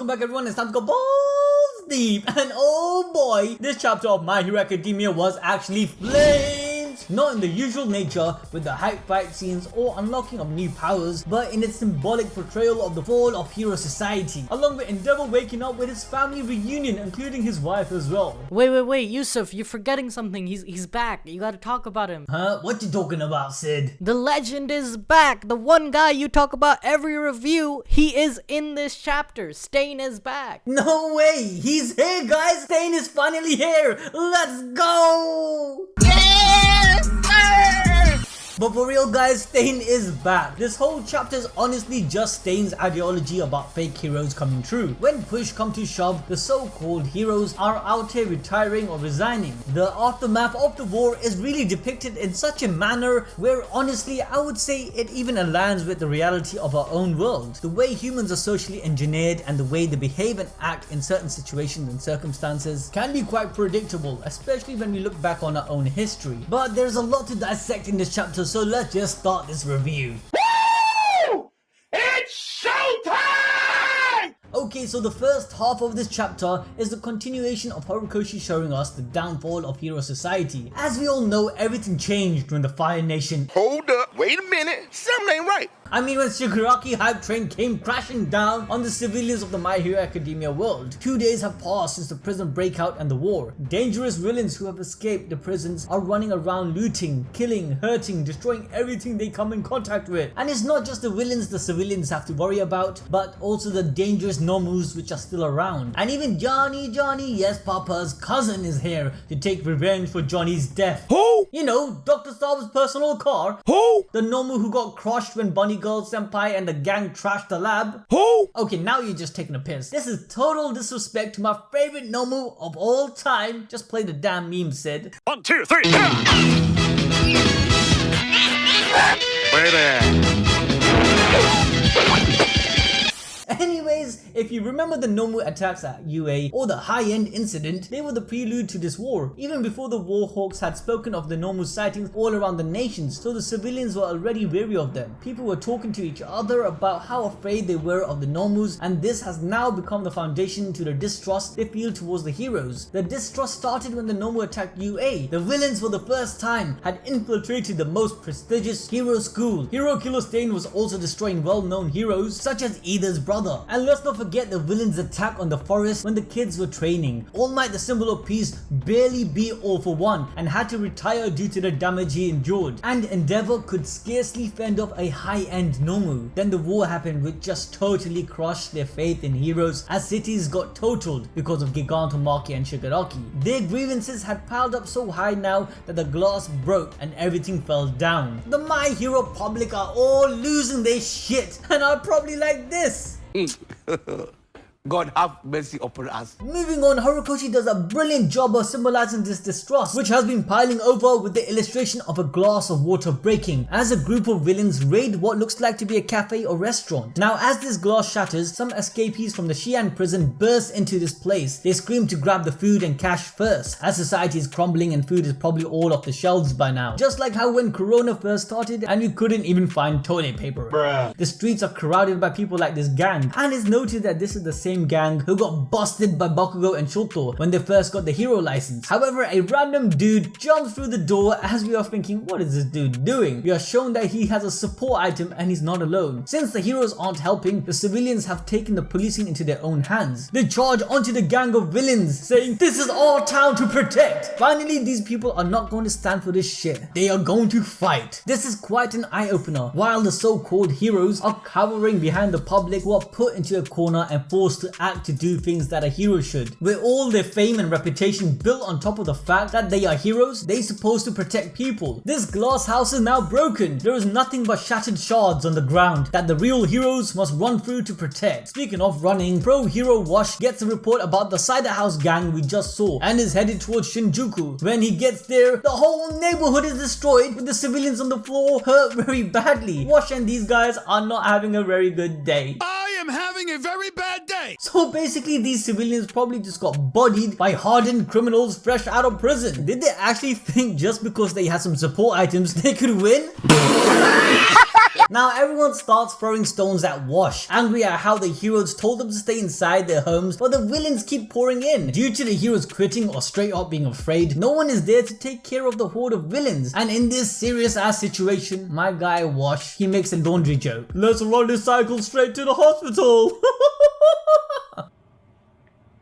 welcome back everyone, it's time to go balls deep. And oh boy, this chapter of My Hero Academia was actually flames. Not in the usual nature with the hype fight scenes or unlocking of new powers, but in its symbolic portrayal of the fall of hero society, along with Endeavor waking up with his family reunion, including his wife as well. Wait, Yusuf, you're forgetting something. He's back. You gotta talk about him. Huh? What you talking about, Sid? The legend is back. The one guy you talk about every review, he is in this chapter. Stain is back. No way! He's here, guys! Stain is finally here! Let's go! But for real guys, Stain is back. This whole chapter is honestly just Stain's ideology about fake heroes coming true. When push come to shove, the so-called heroes are out here retiring or resigning. The aftermath of the war is really depicted in such a manner where honestly I would say it even aligns with the reality of our own world. The way humans are socially engineered and the way they behave and act in certain situations and circumstances can be quite predictable, especially when we look back on our own history. But there's a lot to dissect in this chapter, so let's just start this review. Woo! It's showtime! Okay, so the first half of this chapter is the continuation of Horikoshi showing us the downfall of hero society. As we all know, everything changed when the Fire Nation— Hold up, wait a minute, something ain't right. I mean when Shigaraki hype train came crashing down on the civilians of the My Hero Academia world. 2 days have passed since the prison breakout and the war. Dangerous villains who have escaped the prisons are running around looting, killing, hurting, destroying everything they come in contact with. And it's not just the villains the civilians have to worry about, but also the dangerous Nomus which are still around. And even Johnny, yes Papa's cousin is here to take revenge for Johnny's death. Who? You know, Dr. Star's personal car. Who? The Nomu who got crushed when Bunny Girl Senpai and the gang trashed the lab. Who? Okay, now you're just taking a piss. This is total disrespect to my favorite Nomu of all time. Just play the damn meme, Sid. 1, 2, 3, yeah! Where there? Anyways, if you remember the Nomu attacks at UA or the high-end incident, they were the prelude to this war. Even before the Warhawks had spoken of the Nomu sightings all around the nations, so the civilians were already wary of them. People were talking to each other about how afraid they were of the Nomus, and this has now become the foundation to the distrust they feel towards the heroes. The distrust started when the Nomu attacked UA. The villains for the first time had infiltrated the most prestigious hero school. Hero Killer Stain was also destroying well-known heroes such as Ida's brother. And let's not forget the villains' attack on the forest when the kids were training. All Might, the symbol of peace, barely beat All for One and had to retire due to the damage he endured. And Endeavor could scarcely fend off a high-end Nomu. Then the war happened, which just totally crushed their faith in heroes as cities got totaled because of Gigantomachia and Shigaraki. Their grievances had piled up so high now that the glass broke and everything fell down. The My Hero public are all losing their shit and are probably like this. God have mercy upon us. Moving on, Horikoshi does a brilliant job of symbolizing this distrust, which has been piling over with the illustration of a glass of water breaking as a group of villains raid what looks like to be a cafe or restaurant. Now as this glass shatters, some escapees from the Xi'an prison burst into this place. They scream to grab the food and cash first, as society is crumbling and food is probably all off the shelves by now. Just like how when Corona first started and you couldn't even find toilet paper. Bruh. The streets are crowded by people like this gang, and it's noted that this is the same gang who got busted by Bakugo and Shoto when they first got the hero license. However, a random dude jumps through the door as we are thinking, what is this dude doing? We are shown that he has a support item and he's not alone. Since the heroes aren't helping, the civilians have taken the policing into their own hands. They charge onto the gang of villains, saying this is our town to protect. Finally, these people are not going to stand for this shit. They are going to fight. This is quite an eye-opener. While the so-called heroes are cowering behind the public who are put into a corner and forced to act to do things that a hero should. With all their fame and reputation built on top of the fact that they are heroes, they're supposed to protect people. This glass house is now broken. There is nothing but shattered shards on the ground that the real heroes must run through to protect. Speaking of running, Pro Hero Wash gets a report about the cider house gang we just saw and is headed towards Shinjuku. When he gets there, the whole neighborhood is destroyed with the civilians on the floor hurt very badly. Wash and these guys are not having a very good day. I am having a very bad day. So basically these civilians probably just got bodied by hardened criminals fresh out of prison. Did they actually think just because they had some support items they could win? Now everyone starts throwing stones at Wash, angry at how the heroes told them to stay inside their homes but the villains keep pouring in. Due to the heroes quitting or straight up being afraid, no one is there to take care of the horde of villains. And in this serious ass situation, my guy Wash, he makes a laundry joke. Let's run this cycle straight to the hospital.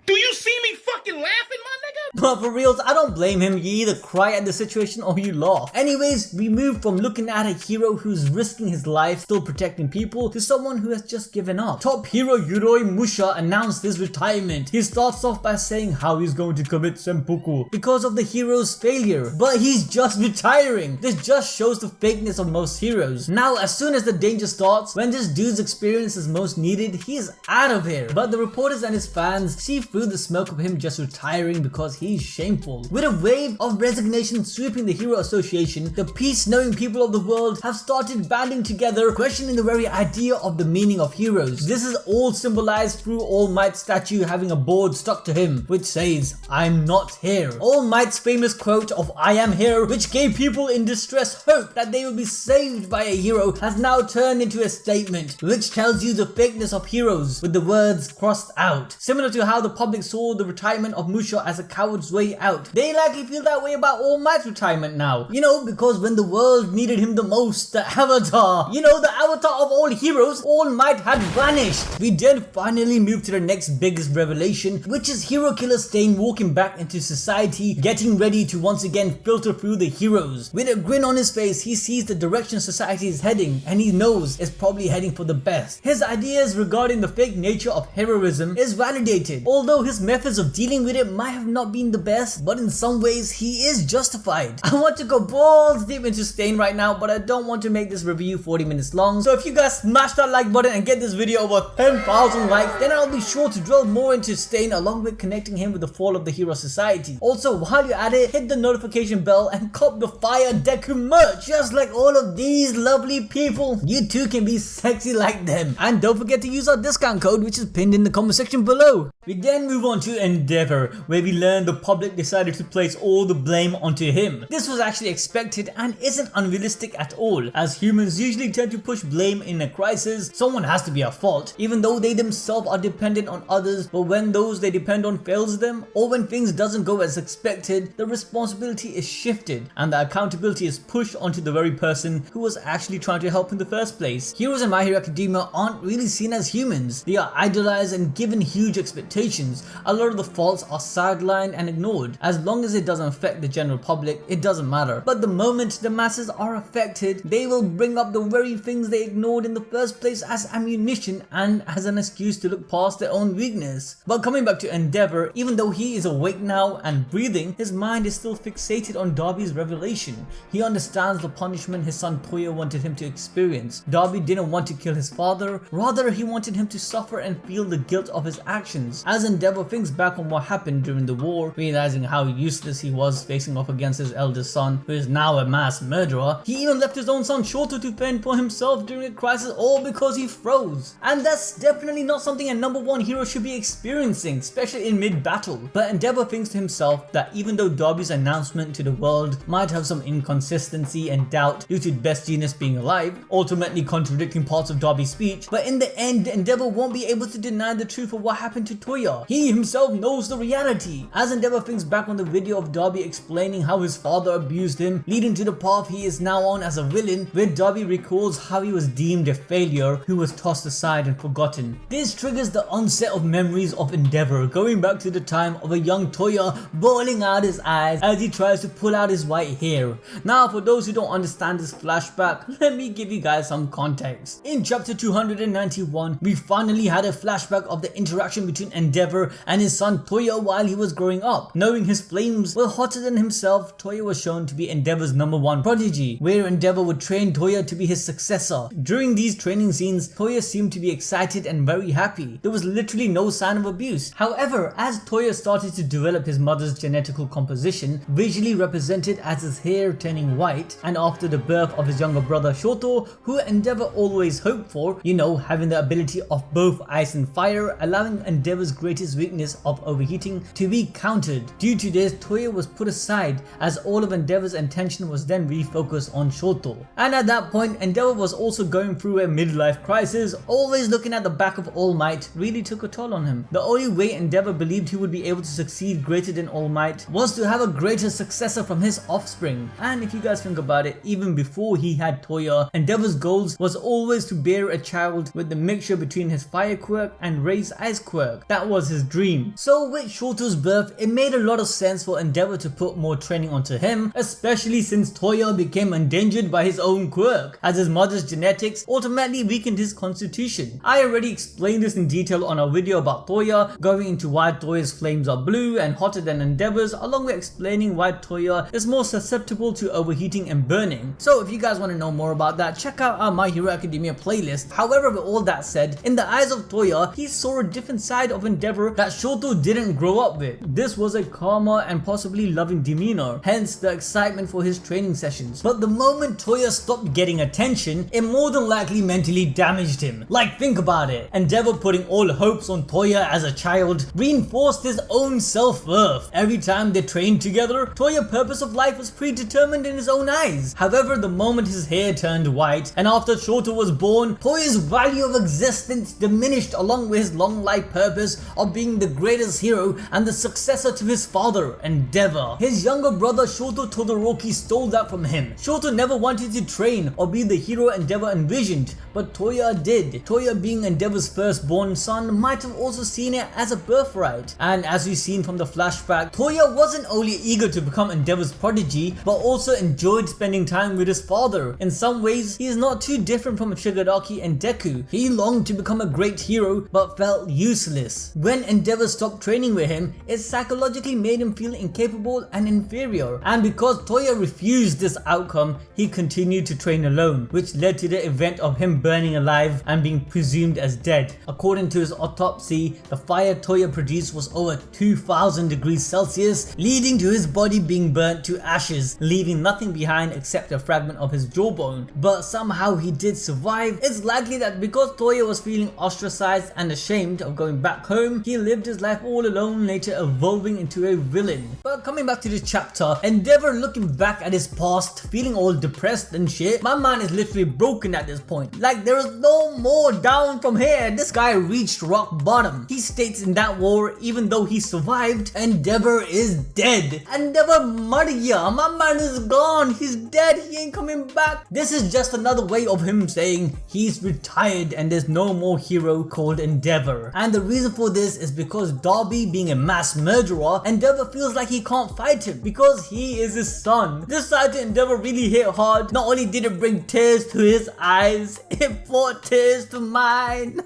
Do you see me fucking laughing, my nigga? But for reals, I don't blame him. You either cry at the situation or you laugh. Anyways, we move from looking at a hero who's risking his life, still protecting people, to someone who has just given up. Top hero Yuroi Musha announced his retirement. He starts off by saying how he's going to commit seppuku because of the hero's failure. But he's just retiring. This just shows the fakeness of most heroes. Now, as soon as the danger starts, when this dude's experience is most needed, he's out of here. But the reporters and his fans see through the smoke of him just retiring because he's shameful. With a wave of resignation sweeping the Hero Association, the peace-knowing people of the world have started banding together, questioning the very idea of the meaning of heroes. This is all symbolized through All Might's statue having a board stuck to him, which says, "I'm not here." All Might's famous quote of "I am here," which gave people in distress hope that they will be saved by a hero, has now turned into a statement, which tells you the fakeness of heroes, with the words crossed out. Similar to how the public saw the retirement of Musha as a coward's way out, they likely feel that way about All Might's retirement now. You know, because when the world needed him the most, the avatar, you know, the avatar of all heroes, All Might had vanished. We then finally move to the next biggest revelation, which is Hero Killer Stain walking back into society, getting ready to once again filter through the heroes. With a grin on his face, he sees the direction society is heading, and he knows it's probably heading for the best. His ideas regarding the fake nature of heroism is validated, although his methods of dealing with it might have not been the best, but in some ways he is justified. I want to go balls deep into Stain right now, but I don't want to make this review 40 minutes long, so if you guys smash that like button and get this video over 10,000 likes, then I'll be sure to drill more into Stain along with connecting him with the fall of the Hero Society. Also, while you're at it, hit the notification bell and cop the fire deku merch. Just like all of these lovely people, you too can be sexy like them. And don't forget to use our discount code, which is pinned in the comment section below. We then move on to Endeavor, where we learn the public decided to place all the blame onto him. This was actually expected and isn't unrealistic at all, as humans usually tend to push blame in a crisis. Someone has to be at fault, even though they themselves are dependent on others, but when those they depend on fails them, or when things doesn't go as expected, the responsibility is shifted, and the accountability is pushed onto the very person who was actually trying to help in the first place. Heroes in My Hero Academia aren't really seen as humans. They are idolized and given huge expectations. A lot of the faults are sidelined and ignored. As long as it doesn't affect the general public, it doesn't matter. But the moment the masses are affected, they will bring up the very things they ignored in the first place as ammunition and as an excuse to look past their own weakness. But coming back to Endeavor, even though he is awake now and breathing, his mind is still fixated on Dabi's revelation. He understands the punishment his son Toya wanted him to experience. Dabi didn't want to kill his father, rather he wanted him to suffer and feel the guilt of his actions. As Endeavor thinks back on what happened during the war, realizing how useless he was facing off against his eldest son, who is now a mass murderer, he even left his own son Shoto to fend for himself during a crisis, all because he froze. And that's definitely not something a number one hero should be experiencing, especially in mid-battle. But Endeavor thinks to himself that even though Dabi's announcement to the world might have some inconsistency and doubt due to Best Genius being alive, ultimately contradicting parts of Dabi's speech, but in the end, Endeavor won't be able to deny the truth of what happened to Toya. He himself knows the reality. As Endeavor thinks back on the video of Dabi explaining how his father abused him, leading to the path he is now on as a villain, where Dabi recalls how he was deemed a failure who was tossed aside and forgotten. This triggers the onset of memories of Endeavor, going back to the time of a young Toya bawling out his eyes as he tries to pull out his white hair. Now, for those who don't understand this flashback, let me give you guys some context. In chapter 291, we finally had a flashback of the interaction between Endeavor and his son Toya while he was growing up. Knowing his flames were hotter than himself, Toya was shown to be Endeavor's #1 prodigy, where Endeavor would train Toya to be his successor. During these training scenes, Toya seemed to be excited and very happy. There was literally no sign of abuse. However, as Toya started to develop his mother's genetical composition, visually represented as his hair turning white, and after the birth of his younger brother Shoto, who Endeavor always hoped for, you know, having the ability of both ice and fire, allowing Endeavor's greatest weakness of overheating to be countered encountered. Due to this, Toya was put aside as all of Endeavor's attention was then refocused on Shoto. And at that point, Endeavor was also going through a midlife crisis, always looking at the back of All Might really took a toll on him. The only way Endeavor believed he would be able to succeed greater than All Might was to have a greater successor from his offspring. And if you guys think about it, even before he had Toya, Endeavor's goals was always to bear a child with the mixture between his fire quirk and Rei's ice quirk. That was his dream. So with Shoto's birth, it made a lot of sense for Endeavor to put more training onto him, especially since Toya became endangered by his own quirk, as his mother's genetics ultimately weakened his constitution. I already explained this in detail on our video about Toya, going into why Toya's flames are blue and hotter than Endeavor's, along with explaining why Toya is more susceptible to overheating and burning. So if you guys want to know more about that, check out our My Hero Academia playlist. However, with all that said, in the eyes of Toya, he saw a different side of Endeavor that Shoto didn't grow up with. This was a calmer and possibly loving demeanor, hence the excitement for his training sessions. But the moment Toya stopped getting attention, it more than likely mentally damaged him. Like, think about it. Endeavor putting all hopes on Toya as a child reinforced his own self-worth. Every time they trained together, Toya's purpose of life was predetermined in his own eyes. However, the moment his hair turned white and after Shoto was born, Toya's value of existence diminished along with his long life purpose of being the greatest hero and the successor to his father, Endeavor. His younger brother Shoto Todoroki stole that from him. Shoto never wanted to train or be the hero Endeavor envisioned, but Toya did. Toya, being Endeavor's firstborn son, might have also seen it as a birthright. And as we've seen from the flashback, Toya wasn't only eager to become Endeavor's prodigy, but also enjoyed spending time with his father. In some ways, he is not too different from Shigaraki and Deku. He longed to become a great hero, but felt useless. When Endeavor stopped training with him, it psychologically made him feel incapable and inferior. And because Toya refused this outcome, he continued to train alone, which led to the event of him burning alive and being presumed as dead. According to his autopsy, the fire Toya produced was over 2000 degrees Celsius, leading to his body being burnt to ashes, leaving nothing behind except a fragment of his jawbone. But somehow he did survive. It's likely that because Toya was feeling ostracized and ashamed of going back home, he lived his life all alone, later evolving into a villain. But coming back to this chapter, Endeavor looking back at his past, feeling all depressed and shit, my mind is literally broken at this point. Like, there is no more down from here. This guy reached rock bottom. He states in that war, even though he survived, Endeavor is dead. Endeavor Mariya, my man is gone. He's dead. He ain't coming back. This is just another way of him saying he's retired and there's no more hero called Endeavor. And the reason for this is because Dabi, being a mass murderer, Endeavor feels like he can't fight him because he is his son. This side to Endeavor really hit hard. Not only did it bring tears to his eyes, it brought tears to mine.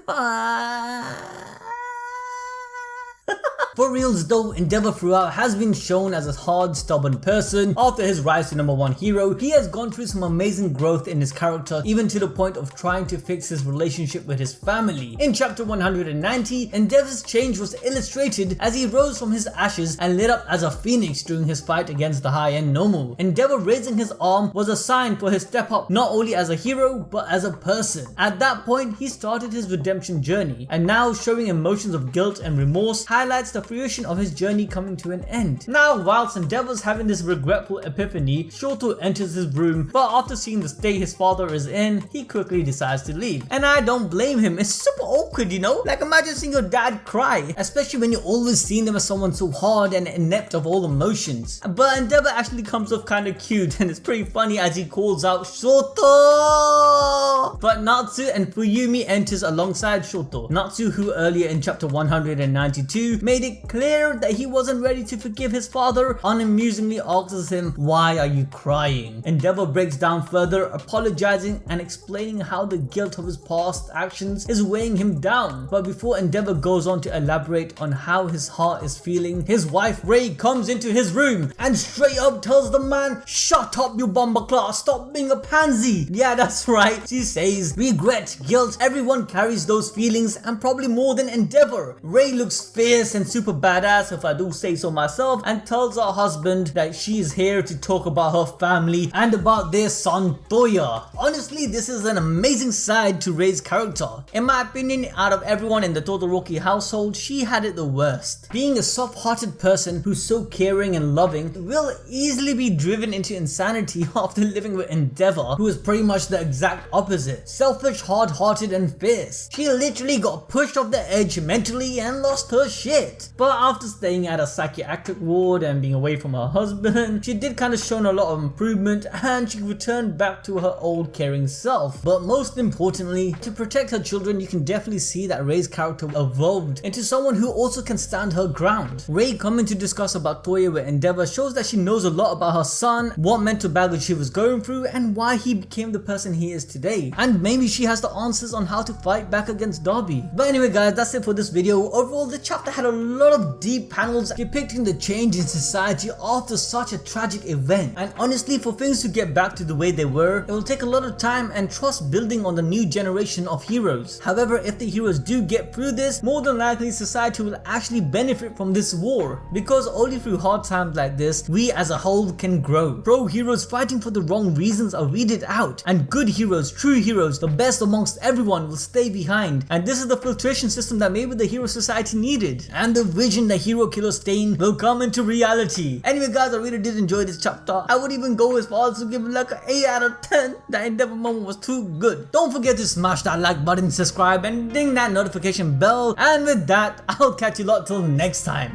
For reals though, Endeavor throughout has been shown as a hard, stubborn person. After his rise to #1 hero, he has gone through some amazing growth in his character, even to the point of trying to fix his relationship with his family. In chapter 190, Endeavor's change was illustrated as he rose from his ashes and lit up as a phoenix during his fight against the high-end Nomu. Endeavor raising his arm was a sign for his step up, not only as a hero, but as a person. At that point, he started his redemption journey, and now showing emotions of guilt and remorse highlights the fruition of his journey coming to an end. Now, whilst Endeavor's having this regretful epiphany, Shoto enters his room, but after seeing the state his father is in, he quickly decides to leave. And I don't blame him. It's super awkward, you know? Like, imagine seeing your dad cry, especially when you always seen them as someone so hard and inept of all emotions. But Endeavor actually comes off kind of cute, and it's pretty funny as he calls out Shoto! But Natsu and Fuyumi enters alongside Shoto. Natsu, who earlier in chapter 192 made it clear that he wasn't ready to forgive his father, unamusingly asks him, "Why are you crying?" Endeavor breaks down further, apologizing and explaining how the guilt of his past actions is weighing him down. But before Endeavor goes on to elaborate on how his heart is feeling, his wife Rei comes into his room and straight up tells the man, "Shut up, you bumbleclaw, stop being a pansy." Yeah, that's right. She says, regret, guilt, everyone carries those feelings, and probably more than Endeavor. Rei looks fierce and super super badass if I do say so myself, and tells her husband that she is here to talk about her family and about their son Toya. Honestly, this is an amazing side to Rei's character. In my opinion, out of everyone in the Todoroki household, she had it the worst. Being a soft-hearted person who's so caring and loving will easily be driven into insanity after living with Endeavor, who is pretty much the exact opposite. Selfish, hard-hearted and fierce. She literally got pushed off the edge mentally and lost her shit. But after staying at a psychiatric ward and being away from her husband, she did kind of shown a lot of improvement and she returned back to her old caring self. But most importantly, to protect her children, you can definitely see that Rei's character evolved into someone who also can stand her ground. Rei coming to discuss about Toya with Endeavor shows that she knows a lot about her son, what mental baggage he was going through, and why he became the person he is today. And maybe she has the answers on how to fight back against Dabi. But anyway guys, that's it for this video. Overall, the chapter had a lot of deep panels depicting the change in society after such a tragic event. And honestly, for things to get back to the way they were, it will take a lot of time and trust building on the new generation of heroes. However, if the heroes do get through this, more than likely society will actually benefit from this war, because only through hard times like this, we as a whole can grow. Pro heroes fighting for the wrong reasons are weeded out, and good heroes, true heroes, the best amongst everyone will stay behind. And this is the filtration system that maybe the hero society needed, and the vision the hero killer Stain will come into reality. Anyway guys, I really did enjoy this chapter. I would even go as far as to give it like an 8 out of 10. That Endeavor moment was too good. Don't forget to smash that like button, subscribe and ding that notification bell. And with that, I'll catch you lot till next time.